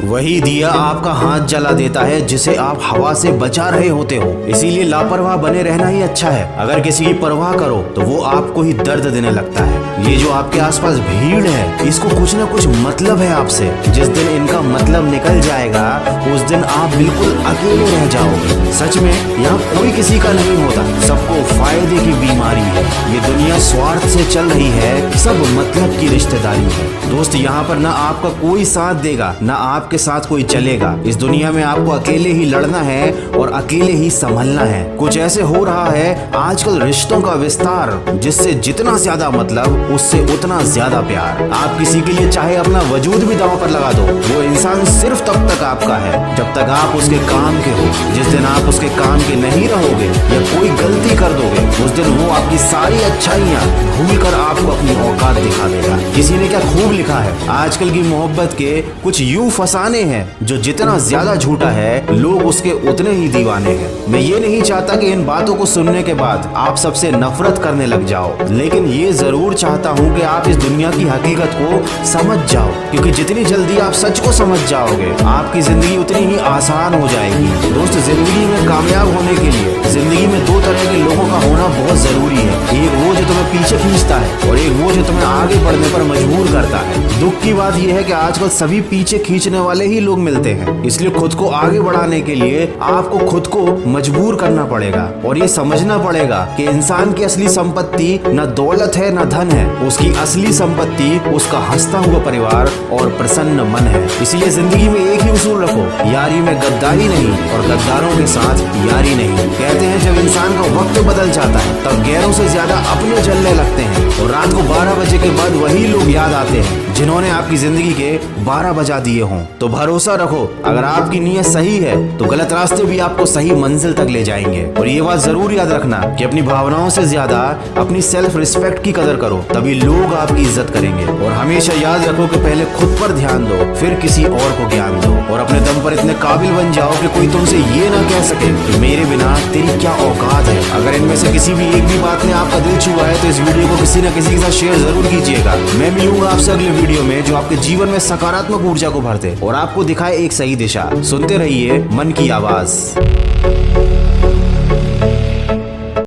वही दिया आपका हाथ जला देता है जिसे आप हवा से बचा रहे होते हो। इसीलिए लापरवाह बने रहना ही अच्छा है। अगर किसी की परवाह करो तो वो आपको ही दर्द देने लगता है। ये जो आपके आसपास भीड़ है, इसको कुछ ना कुछ मतलब है आपसे। जिस दिन इनका मतलब निकल जाएगा उस दिन आप बिल्कुल अकेले रह जाओगे। सच में यहाँ कोई किसी का नहीं होता, सबको फायदे की बीमारी है। ये दुनिया स्वार्थ से चल रही है, सब मतलब की रिश्तेदारी है। दोस्त, यहाँ पर ना आपका कोई साथ देगा ना आपके साथ कोई चलेगा। इस दुनिया में आपको अकेले ही लड़ना है और अकेले ही संभलना है। कुछ ऐसे हो रहा है आजकल रिश्तों का विस्तार, जिससे जितना ज्यादा मतलब उससे उतना ज्यादा प्यार। आप किसी के लिए चाहे अपना वजूद भी दांव पर लगा दो, वो इंसान सिर्फ तब तक आपका है जब तक आप उसके काम के हो। जिस दिन आप उसके काम के नहीं रहोगे या कोई गलती कर दोगे, उस दिन वो आपकी सारी अच्छाइयाँ भूलकर आपको अपनी औकात दिखा देगा। किसी ने क्या खूब लिखा है, आजकल की मोहब्बत के कुछ यूं फसाने हैं जो जितना ज्यादा झूठा है लोग उसके उतने ही दीवाने हैं। मैं ये नहीं चाहता कि इन बातों को सुनने के बाद आप सबसे नफरत करने लग जाओ, लेकिन ये जरूर चाहता हूँ कि आप इस दुनिया की हकीकत को समझ जाओ, क्योंकि जितनी जल्दी आप सच को समझ जाओगे आपकी जिंदगी उतनी ही आसान हो जाएगी। दोस्त, जिंदगी में कामयाब होने के लिए जिंदगी में दो तरह के लोगों का होना बहुत जरूरी है। एक वो जो तुम्हें पीछे खींचता है और एक वो जो तुम्हें आगे बढ़ने पर मजबूर करता है। दुख की बात यह है कि आजकल सभी पीछे खींचने वाले ही लोग मिलते हैं। इसलिए खुद को आगे बढ़ाने के लिए आपको खुद को मजबूर करना पड़ेगा और ये समझना पड़ेगा कि इंसान की असली संपत्ति न दौलत है न धन है, उसकी असली संपत्ति उसका हंसता हुआ परिवार और प्रसन्न मन है। इसलिए जिंदगी में एक ही उसूल रखो, यारी में गद्दारी नहीं और गद्दारों के साथ यारी नहीं। कहते हैं जब इंसान का वक्त बदल जाता है तब गैरों से ज्यादा अपने जलने लगते हैं और रात को 12 बजे के बाद वही लोग याद आते हैं जिन्होंने आपकी जिंदगी के 12 बजा दिए हों। तो भरोसा रखो, अगर आपकी नीयत सही है तो गलत रास्ते भी आपको सही मंजिल तक ले जाएंगे। और ये बात जरूर याद रखना कि अपनी भावनाओं से ज्यादा अपनी सेल्फ रिस्पेक्ट की कदर करो, तभी लोग आपकी इज्जत करेंगे। और हमेशा याद रखो कि पहले खुद पर ध्यान दो, फिर किसी और को ज्ञान दो, और अपने दम पर इतने काबिल बन जाओ कि कोई तुमसे ये ना कह सके कि मेरे बिना तेरी क्या औकात है। अगर इनमें से किसी भी एक भी बात ने आपका दिल छुआ है तो इस वीडियो को किसी न किसी के साथ शेयर जरूर कीजिएगा। मैं मिलूंगा आपसे अगले वीडियो में जो आपके जीवन में सकारात्मक ऊर्जा को भरते और आपको दिखाए एक सही दिशा। सुनते रहिए मन की आवाज।